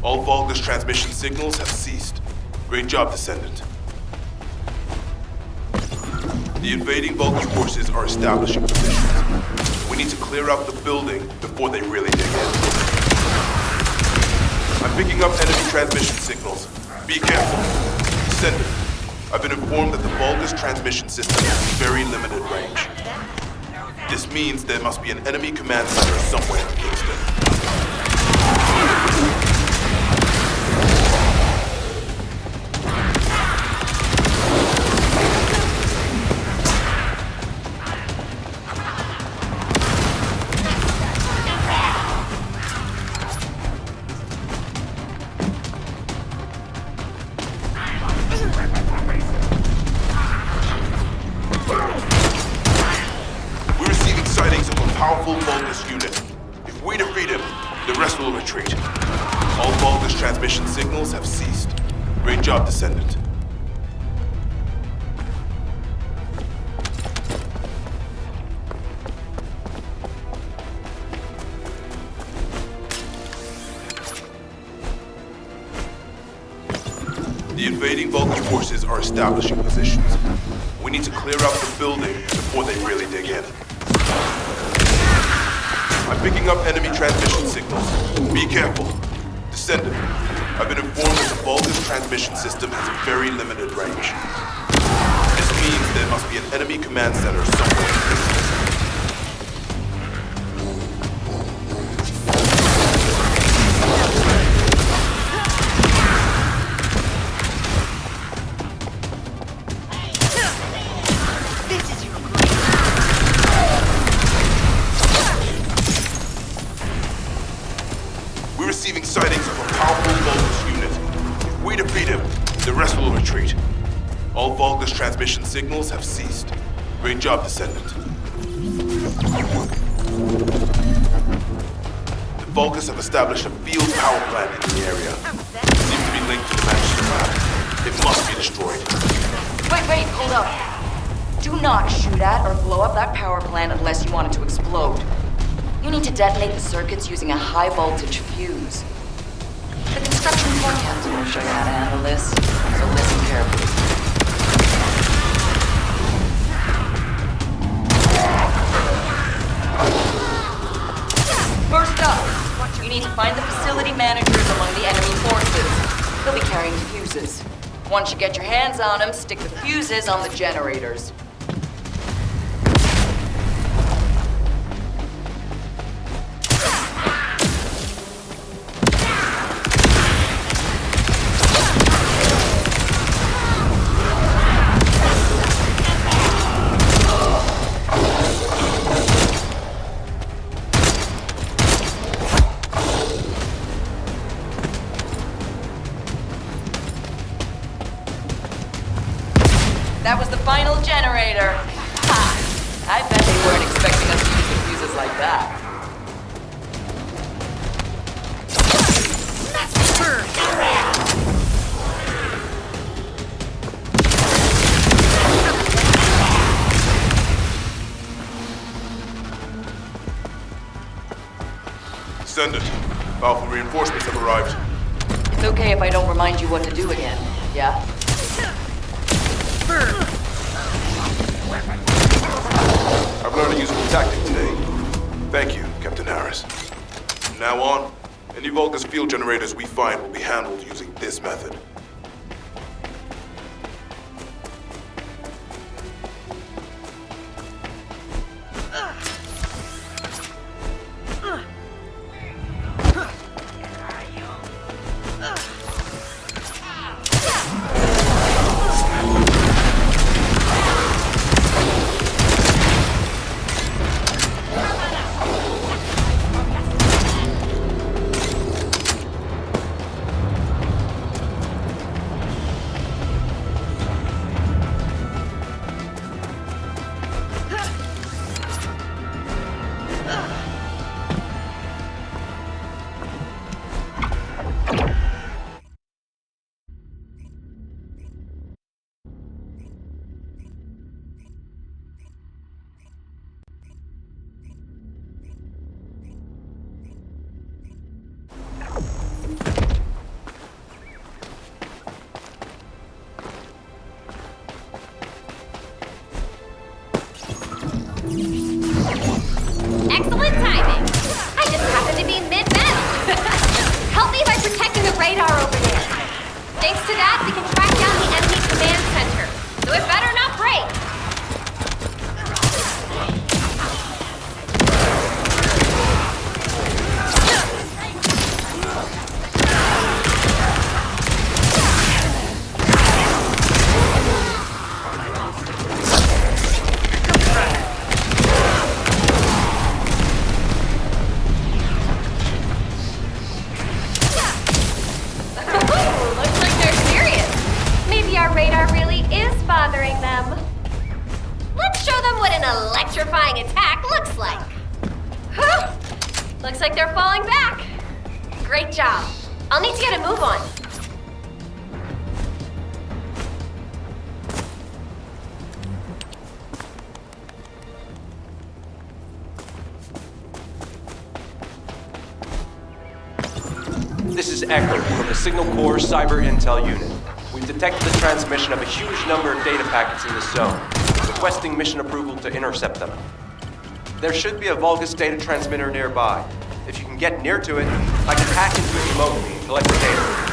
All Vulgus transmission signals have ceased. Great job, Descendant. The invading Vulgus forces are establishing positions. We need to clear out the building before they really dig in. I'm picking up enemy transmission signals. Be careful. Descendant, I've been informed that the Vulgus transmission system has very limited range. This means there must be an enemy command center somewhere in Kingston. Powerful Vulgus unit. If we defeat him, the rest will retreat. All Vulgus transmission signals have ceased. Great job, Descendant. The invading Vulgus forces are establishing positions. We need to clear out the building before they really dig in. I'm picking up enemy transmission signals. Be careful. Descendant, I've been informed that the Vulgus transmission system has a very limited range. This means there must be an enemy command center somewhere in Kingston. Receiving sightings of a powerful Vulgus unit. If we defeat him, the rest will retreat. All Vulgus transmission signals have ceased. Great job, Descendant. The Vulgus have established a field power plant in the area. It seems to be linked to the Manchester lab. It must be destroyed. Wait, hold up. Do not shoot at or blow up that power plant unless you want it to explode. You need to detonate the circuits using a high-voltage fuse. The construction floor captain will show you how to handle this, so listen carefully. First up, you need to find the facility managers among the enemy forces. They'll be carrying fuses. Once you get your hands on them, stick the fuses on the generators. That was the final generator. Ha! I bet they weren't expecting us to use the fuses like that. Send it. Powerful reinforcements have arrived. It's okay if I don't remind you what to do again, yeah? I've learned a useful tactic today. Thank you, Captain Harris. From now on, Any Vulgus field generators we find will be handled using this method. Excellent timing. I just happened to be mid-battle. Help me by protecting the radar over there. Thanks to that, we can track down the enemy command center. So it better not break. Bothering them. Let's show them what an electrifying attack looks like. Huh. Looks like they're falling back. Great job. I'll need to get a move on. This is Echo from the Signal Corps Cyber Intel Unit. We've detected the transmission of a huge number of data packets in this zone, requesting mission approval to intercept them. There should be a Vulgus data transmitter nearby. If you can get near to it, I can hack into it remotely and collect the data.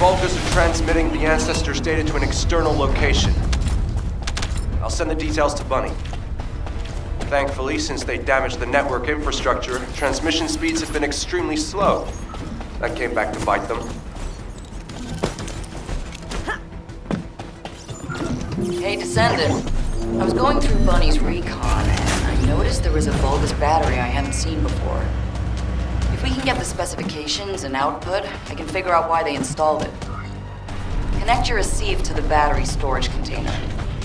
Vulgus are transmitting the Ancestors' data to an external location. I'll send the details to Bunny. Thankfully, since they damaged the network infrastructure, transmission speeds have been extremely slow. That came back to bite them. Hey, Descendant. I was going through Bunny's recon, and I noticed there was a Vulgus battery I hadn't seen before. If we can get the specifications and output, I can figure out why they installed it. Connect your receive to the battery storage container.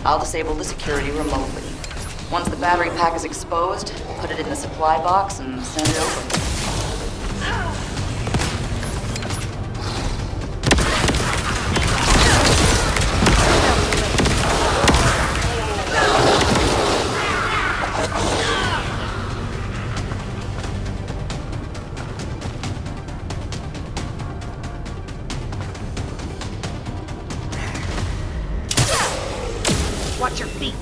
I'll disable the security remotely. Once the battery pack is exposed, put it in the supply box and send it over. Watch your feet.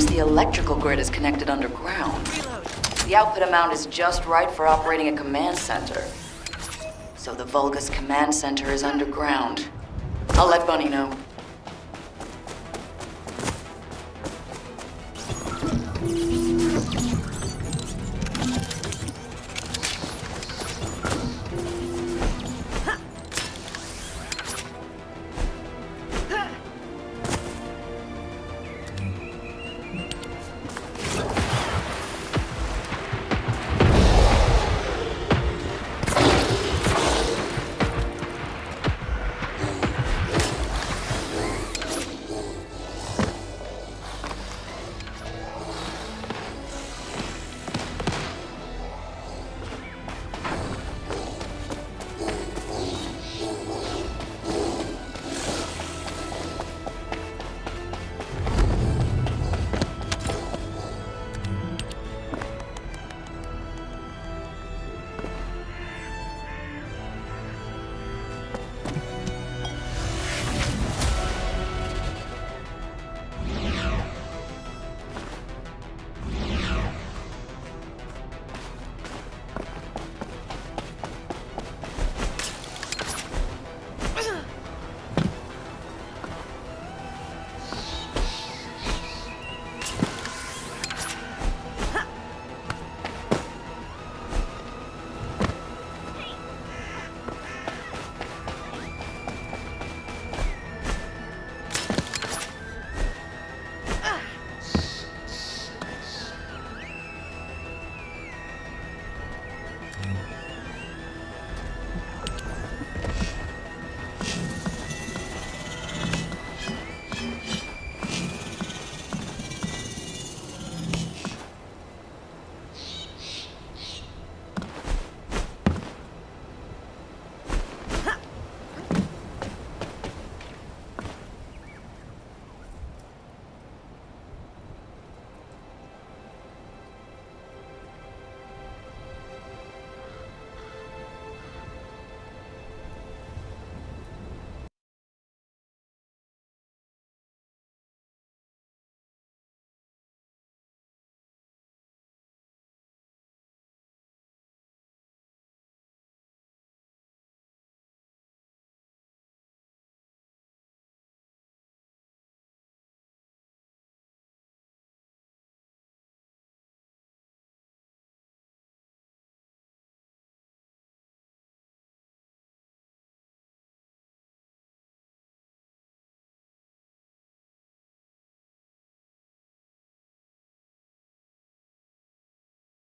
The electrical grid is connected underground. The output amount is just right for operating a command center. So the Vulgus command center is underground. I'll let Bunny know.